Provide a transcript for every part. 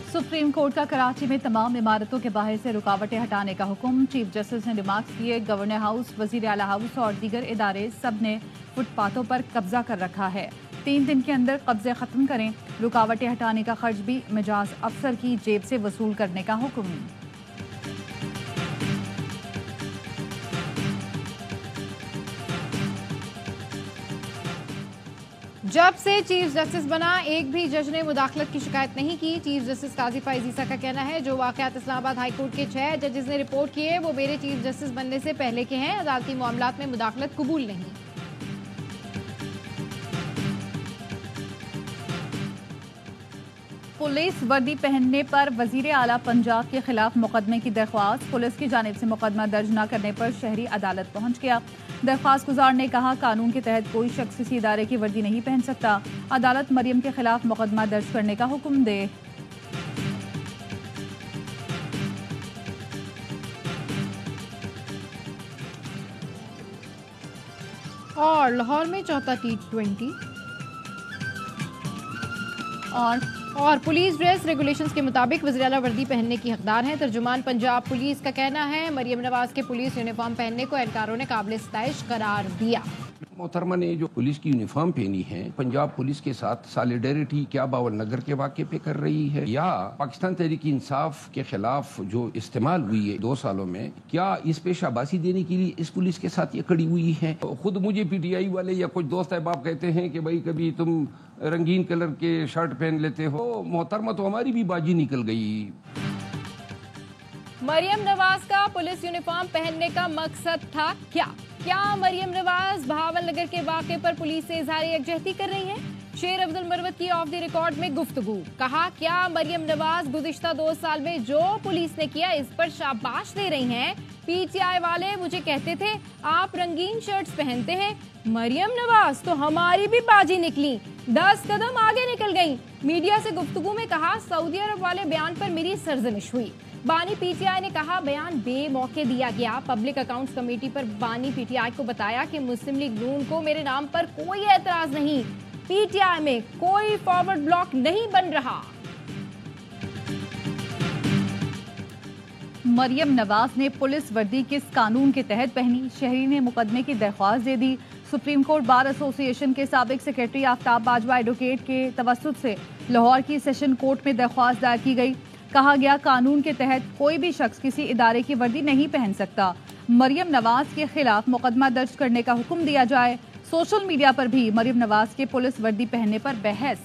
Supreme court का कराची में तमाम इमारतों के बाहर से रुकावटें हटाने का हुक्म। चीफ जस्टिस ने रिमार्क्स किए, गवर्नर हाउस, वजीर आला हाउस और दीगर इदारे सब ने फुटपाथों पर कब्जा कर रखा है। 3 दिन के अंदर कब्जे खत्म करें। रुकावटें हटाने का खर्च भी मिजाज अफसर की जेब से वसूल करने का हुक्म। जब से चीफ जस्टिस बना एक भी जज ने मुदाखलत की शिकायत नहीं की। चीफ जस्टिस काजी फैज़ ईसा का कहना है, जो वाक़यात इस्लामाबाद हाई कोर्ट के 6 जजेस ने रिपोर्ट किए वो मेरे चीफ जस्टिस बनने से पहले के हैं। अदालती मामलात में मुदाखलत कबूल नहीं। पुलिस वर्दी पहनने पर वजीर आला पंजाब के खिलाफ मुकदमे की दरख्वास्त। पुलिस की जानिब से मुकदमा दर्ज न करने पर शहरी अदालत पहुंच गया। दरख्वास्त गुजार ने कहा, कानून के तहत कोई शख्स किसी इदारे की वर्दी नहीं पहन सकता। अदालत मरियम के खिलाफ मुकदमा दर्ज करने का हुक्म दे। और लाहौर में चौथा T20 और पुलिस ड्रेस रेगुलेशंस के मुताबिक वज़ीर-ए-आला वर्दी पहनने की हकदार हैं। तर्जुमान पंजाब पुलिस का कहना है, मरियम नवाज के पुलिस यूनिफॉर्म पहनने को एहलकारों ने काबिल सताइश करार दिया। मोहतरमा ने जो पुलिस की यूनिफॉर्म पहनी है, पंजाब पुलिस के साथ सॉलिडेरिटी क्या बावल नगर के वाक़े पे कर रही है, या पाकिस्तान तहरीक इंसाफ के खिलाफ जो इस्तेमाल हुई है 2 सालों में, क्या इस पे शाबाशी देने के लिए इस पुलिस के साथ ये खड़ी हुई है। खुद मुझे PTI वाले या कुछ दोस्त अहबाब कहते हैं कि भाई कभी तुम रंगीन कलर के शर्ट पहन लेते हो। मोहतरमा तो हमारी भी बाजी निकल गई। मरियम नवाज का पुलिस यूनिफॉर्म पहनने का मकसद था क्या मरियम नवाज बहावल नगर के वाक़े पर पुलिस से इज़हार यकजहती कर रही हैं? शेर अब्दुल मरवत की ऑफ द रिकॉर्ड में गुफ्तगू। कहा, क्या मरियम नवाज गुज़िश्ता 2 साल में जो पुलिस ने किया इस पर शाबाश दे रही हैं? PTI वाले मुझे कहते थे आप रंगीन शर्ट्स पहनते हैं। मरियम नवाज तो हमारी भी बाजी निकली, 10 कदम आगे निकल गई। मीडिया से गुफ्तगू में कहा, सऊदी अरब वाले बयान पर मेरी सरजनिश हुई। बानी PTI ने कहा, बयान बेमौके दिया गया। पब्लिक अकाउंट्स कमेटी पर बानी PTI को बताया कि मुस्लिम लीग नून को मेरे नाम पर कोई एतराज नहीं, PTI में कोई फॉरवर्ड ब्लॉक नहीं बन रहा। मरियम नवाज ने पुलिस वर्दी किस कानून के तहत पहनी? शहरी ने मुकदमे की दरख्वास्त दे दी। सुप्रीम कोर्ट बार एसोसिएशन के साबिक सेक्रेटरी आफ्ताब बाजवा एडवोकेट के तवस्सुत से लाहौर की सेशन कोर्ट में दरख्वास्त दायर की गई। कहा गया, कानून के तहत कोई भी शख्स किसी इदारे की वर्दी नहीं पहन सकता। मरियम नवाज के खिलाफ मुकदमा दर्ज करने का हुक्म दिया जाए। सोशल मीडिया पर भी मरियम नवाज के पुलिस वर्दी पहनने पर बहस।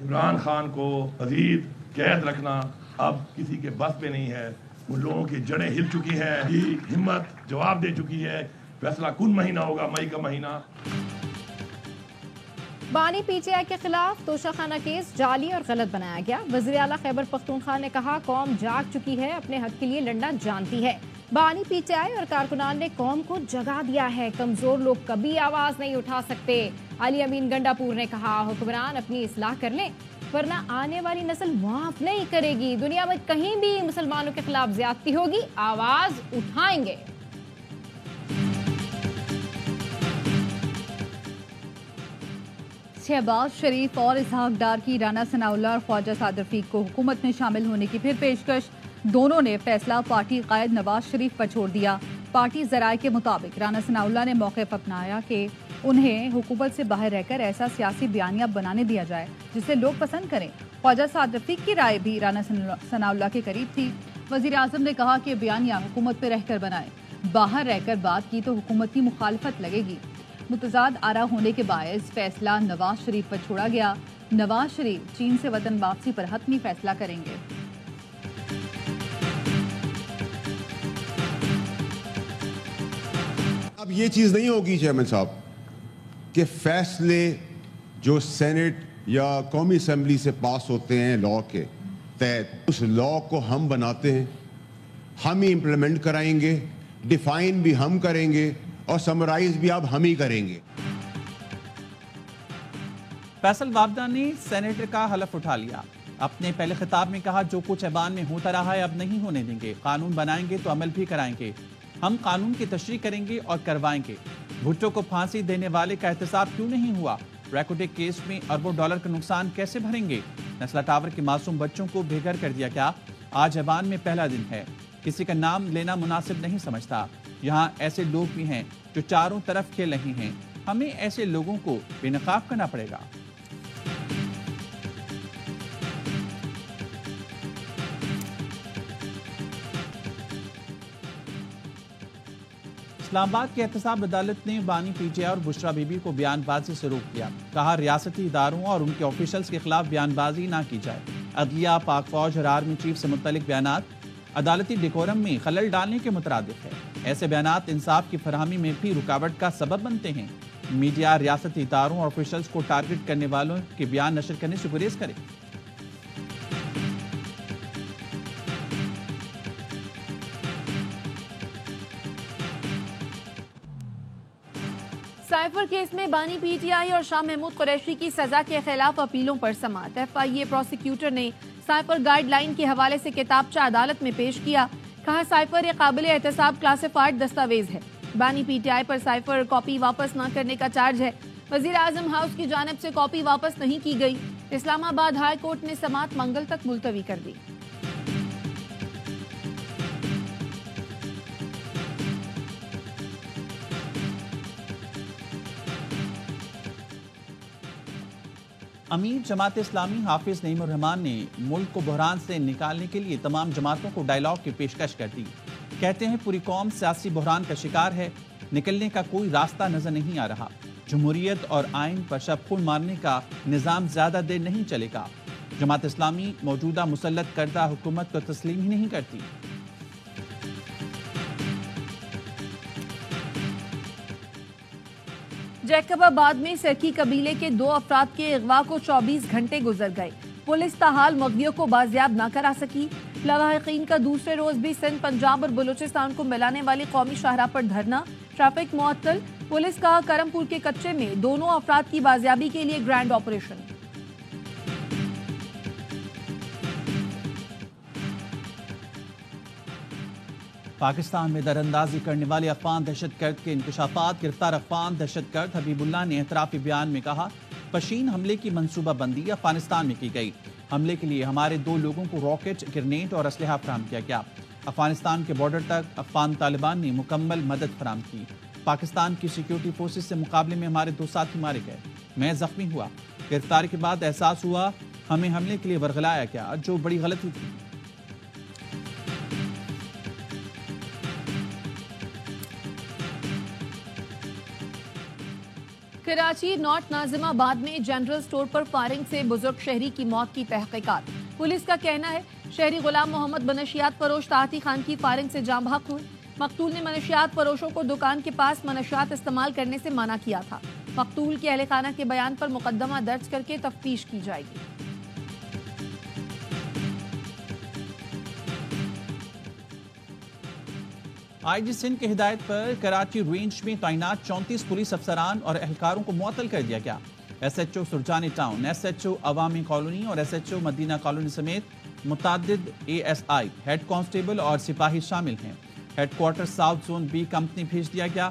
इमरान खान को मजीद कैद रखना अब किसी के बस पे नहीं है। उन लोगों की जड़ें हिल चुकी हैं, हिम्मत जवाब दे चुकी है। फैसला कौन महीना होगा? मई का महीना। बानी PTI के खिलाफ तोशाखाना केस जाली और गलत बनाया गया। वज़ीर आला खैबर पख्तूनख्वा ने कहा, कौम जाग चुकी है, अपने हक के लिए लड़ना जानती है। बानी PTI और कारकुनान ने कौम को जगा दिया है, कमजोर लोग कभी आवाज नहीं उठा सकते। अली अमीन गंडापुर ने कहा, हुक्मरान अपनी इस्लाह कर लें वरना आने वाली नस्ल माफ नहीं करेगी। दुनिया में कहीं भी मुसलमानों के खिलाफ ज्यादती होगी, आवाज उठाएंगे। शहबाज शरीफ और इसहाक डार की राना सनाउल्लाह और ख्वाजा साद रफीक को हुकूमत में शामिल होने की फिर पेशकश। दोनों ने फैसला पार्टी कायद नवाज शरीफ पर छोड़ दिया। पार्टी जराये के मुताबिक राना सनाउल्लाह ने मौक़िफ़ अपनाया कि उन्हें हुकूमत से बाहर रहकर ऐसा सियासी बयानिया बनाने दिया जाए जिसे लोग पसंद करें। ख्वाजा साद रफीक की राय भी राना सनाउल्लाह के करीब थी। वज़ीर आज़म ने कहा कि बयानिया हुकूमत पर रहकर बनाए, बाहर रहकर बात की तो हुकूमत की मुखालफत लगेगी। मुतज़ाद आरा होने के बायस फैसला नवाज शरीफ पर छोड़ा गया। नवाज शरीफ चीन से वतन वापसी पर हतमी फैसला करेंगे। अब ये चीज़ नहीं होगी चेयरमैन साहब कि फैसले जो सेनेट या कौमी असम्बली से पास होते हैं लॉ के तहत, उस लॉ को हम बनाते हैं, हम ही इम्प्लीमेंट कराएंगे, डिफाइन भी हम करेंगे और समराइज भी अब हम ही करेंगे। फैसल वाबदा ने सेनेटर का हलफ उठा लिया। अपने पहले खिताब में कहा, जो कुछ ऐवान में होता रहा है अब नहीं होने देंगे, कानून बनाएंगे तो अमल भी कराएंगे, हम कानून की तशरीह करेंगे और करवाएंगे। भुट्टो को फांसी देने वाले का एहतसाब क्यों नहीं हुआ? रैकोटेक केस में अरबों डॉलर का नुकसान कैसे भरेंगे? नस्ला टावर के मासूम बच्चों को बेघर कर दिया क्या? आज ऐवान में पहला दिन है, किसी का नाम लेना मुनासिब नहीं समझता। यहाँ ऐसे लोग भी हैं जो चारों तरफ खेल रहे हैं, हमें ऐसे लोगों को बेनकाब करना पड़ेगा। इस्लामाबाद की एहतसाब अदालत ने बानी पीटीआई और बुशरा बीबी को बयानबाजी से रोक दिया। कहा रियासती इदारों और उनके ऑफिशियल्स के खिलाफ बयानबाजी ना की जाए। अदलिया, पाक फौज और आर्मी चीफ से मुतल्लिक बयानात अदालती डेकोरम में खलल डालने के मुतरादिफ है। ऐसे बयानात इंसाफ की फरहमी में भी रुकावट का सबब बनते हैं। मीडिया रियासती इदारों और ऑफिशियल्स को टारगेट करने वालों के बयान नशर करने से गुरेज करे। साइफर केस में बानी पीटीआई और शाह महमूद कुरैशी की सजा के खिलाफ अपीलों पर समाअत। एफआईए प्रोसिक्यूटर ने साइफर गाइडलाइन के हवाले से किताबचा अदालत में पेश किया। कहा साइफर एक काबिल एहतसाब क्लासिफाइड दस्तावेज है। बानी पीटीआई पर साइफर कॉपी वापस न करने का चार्ज है। वजीर आजम हाउस की जानिब से कॉपी वापस नहीं की गई। इस्लामाबाद हाई कोर्ट ने समाअत मंगल तक मुलतवी कर दी। अमीर जमात इस्लामी हाफिज नईमुर रहमान ने मुल्क को बहरान से निकालने के लिए तमाम जमातों को डायलॉग की पेशकश कर दी। कहते हैं पूरी कौम सियासी बहरान का शिकार है, निकलने का कोई रास्ता नजर नहीं आ रहा। जमहूरियत और आइन पर शब मारने का निज़ाम ज्यादा देर नहीं चलेगा। जमात इस्लामी मौजूदा मुसल्लत करदा हुकूमत को तस्लीम ही नहीं करती। जैकबाबाद में सरकी कबीले के 2 अफराद के अगवा को 24 घंटे गुजर गए। पुलिस ताहाल मगवियों को बाजियाब न करा सकी। लवाहिकीन का दूसरे रोज भी सिंध, पंजाब और बलूचिस्तान को मिलाने वाली कौमी शाहराह पर धरना, ट्रैफिक मुअत्तल। पुलिस का करमपुर के कच्चे में दोनों अफराद की बाजियाबी के लिए ग्रैंड ऑपरेशन। पाकिस्तान में दरअंदाजी करने वाले अफगान दहशतगर्द के इंकशाफात। गिरफ्तार अफगान दहशतगर्द हबीबुल्लाह ने एतराफी बयान में कहा पशीन हमले की मंसूबाबंदी अफगानिस्तान में की गई। हमले के लिए हमारे 2 लोगों को रॉकेट, ग्रेनेड और असलहा फराहम किया गया। अफगानिस्तान के बॉर्डर तक अफगान तालिबान ने मुकम्मल मदद फराहम की। पाकिस्तान की सिक्योरिटी फोर्सेस से मुकाबले में हमारे 2 साथी मारे गए, मैं जख्मी हुआ। गिरफ्तारी के बाद एहसास हुआ हमें हमले के लिए वर्गलाया गया, जो बड़ी गलती थी। कराची नॉर्थ नाजिमाबाद में जनरल स्टोर पर फायरिंग से बुजुर्ग शहरी की मौत की तहकीकात। पुलिस का कहना है शहरी गुलाम मोहम्मद मनशियात फरोश ताती खान की फायरिंग से जाँ बहक हुई। मकतूल ने मनशियात फरोशों को दुकान के पास मनशियात इस्तेमाल करने से मना किया था। मकतूल के अहले खाना के बयान पर मुकदमा दर्ज करके तफ्तीश की जाएगी। आईजी सिंध की हिदायत पर कराची रेंज में तैनात 34 पुलिस अफसरान और एहलकारों को मुअत्तल कर दिया गया। SHO सुरजानी टाउन, SHO अवामी कॉलोनी और SHO मदीना कॉलोनी समेत मुतादिद ASI, हेड कांस्टेबल और सिपाही शामिल हैं। Headquarter south zone B company भेज दिया गया।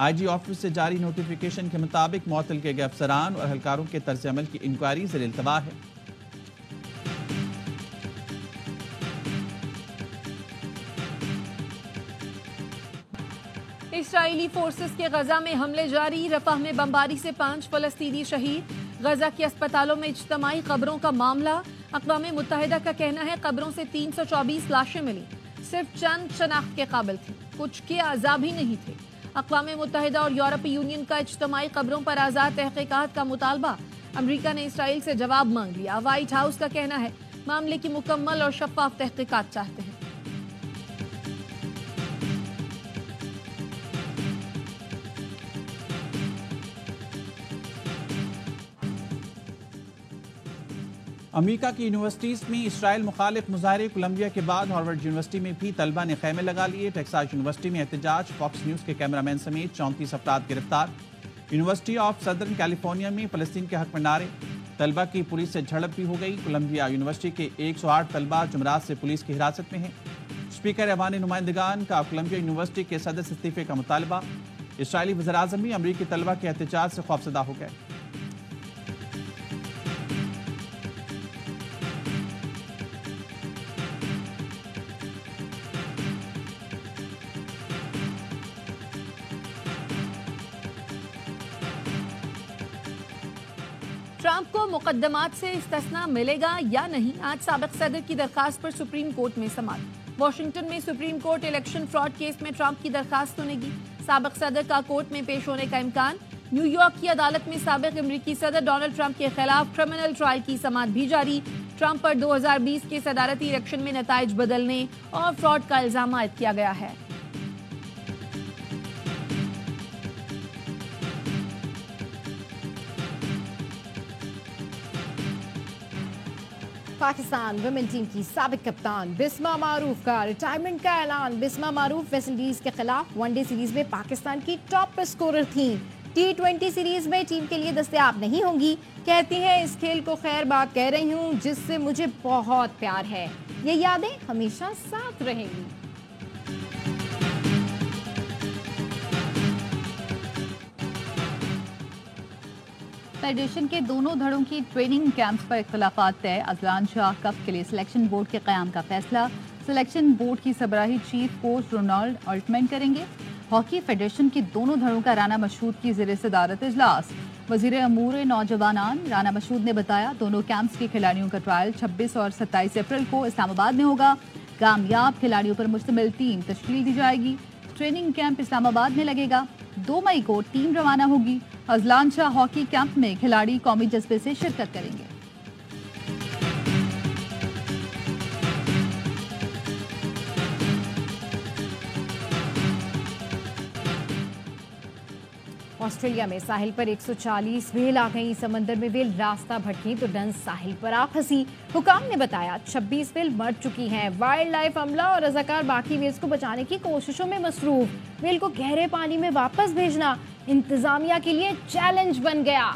IG ऑफिस से जारी नोटिफिकेशन के मुताबिक मुअत्तल किए गए अफसरान और एहलकारों के तर्ज अमल की इंक्वायरी ज़ेर इल्तवा है। इस्राएली फोर्सेस के गजा में हमले जारी। रफह में बमबारी से 5 फलस्तीनी शहीद। गजा के अस्पतालों में इज्तमाई कब्रों का मामला। अक़वाम मुत्तहिदा का कहना है कब्रों से 324 लाशें मिली, सिर्फ चंद शनाख्त के काबिल थी, कुछ के आज़ाब ही नहीं थे। अक़वाम मुत्तहिदा और यूरोपीय यूनियन का इज्तमाई कब्रों पर आज़ाद तहक़ीक़ात का मुतालबा। अमरीका ने इसराइल से जवाब मांग लिया। व्हाइट हाउस का कहना है मामले की मुकम्मल और शफ़ाफ़ तहक़ीक़ात चाहते हैं। अमेरिका की यूनिवर्सिटीज में इसराइल मुखालिफ मुजाहरे। कोलंबिया के बाद हार्वर्ड यूनिवर्सिटी में भी तलबा ने खैमे लगा लिए। टेक्सास यूनिवर्सिटी में एहतजाज। फॉक्स न्यूज़ के कैमरामैन समेत 34 अफराद गिरफ्तार। यूनिवर्सिटी ऑफ सदर्न कैलिफोर्निया में फ़लस्तीन के हक में नारे। तलबा की पुलिस से झड़प भी हो गई। कोलंबिया यूनिवर्सिटी के 108 तलबा जुमरात से पुलिस की हिरासत में हैं। स्पीकर ऐवान नुमाइंदगान का कोलंबिया यूनिवर्सिटी के सदस्य इस्तीफे का मुतालबा। اسرائیلی وزیراعظم بھی امریکی طلبہ کے احتجاج سے خوفزدہ ہو گئے۔ ٹرمپ کو مقدمات سے استثناء ملے گا یا نہیں، آج سابق صدر کی درخواست پر سپریم کورٹ میں سماعت۔ واشنگٹن میں supreme court election fraud case میں ٹرمپ کی درخواست سنے گی۔ سابق صدر کا کورٹ میں پیش ہونے کا امکان۔ نیو یارک کی عدالت میں سابق امریکی صدر ڈونلڈ ٹرمپ کے خلاف کرمنل ٹرائل کی سماعت بھی جاری۔ ٹرمپ پر 2020 کے صدارتی الیکشن میں نتائج بدلنے اور فراڈ کا الزام عائد کیا گیا ہے۔ پاکستان ویمن ٹیم کی سابق کپتان بسمہ معروف کا ریٹائرمنٹ کا اعلان۔ بسمہ معروف ویسٹ انڈیز کے خلاف ون ڈے سیریز میں پاکستان کی ٹاپ اسکورر تھیں۔ T20 سیریز میں ٹیم کے لیے دستیاب نہیں ہوں گی۔ کہتی ہیں اس کھیل کو خیر بات کہہ رہی ہوں جس سے مجھے بہت پیار ہے، یہ یادیں ہمیشہ ساتھ رہیں گی۔ فیڈریشن کے دونوں دھڑوں کی ٹریننگ کیمپس پر اختلافات طے۔ اذلان شاہ کپ کے لیے سلیکشن بورڈ کے قیام کا فیصلہ۔ سلیکشن بورڈ کی سربراہی چیف کوچ رونالڈ آلٹمن کریں گے۔ ہاکی فیڈریشن کے دونوں دھڑوں کا رانا مشہود کی زیر صدارت اجلاس۔ وزیر امور نوجوانان رانا مشہود نے بتایا دونوں کیمپس کے کھلاڑیوں کا ٹرائل 26 اور 27 اپریل کو اسلام آباد میں ہوگا۔ کامیاب کھلاڑیوں پر مشتمل ٹیم تشکیل دی جائے گی۔ ٹریننگ کیمپ اسلام آباد میں لگے گا۔ 2 مئی کو ٹیم روانہ ہوگی۔ اذلان شاہ ہاکی کیمپ میں کھلاڑی قومی جذبے سے شرکت کریں گے۔ آسٹریلیا میں ساحل پر 140 ویل آ گئی۔ سمندر میں ویل راستہ بھٹکی تو ڈنس ساحل پر آ پھنسی۔ حکام نے بتایا 26 ویل مر چکی ہیں۔ وائلڈ لائف عملہ اور رضاکار باقی ویلز کو بچانے کی کوششوں میں مصروف۔ ویل کو گہرے پانی میں واپس بھیجنا انتظامیہ کے لیے چیلنج بن گیا۔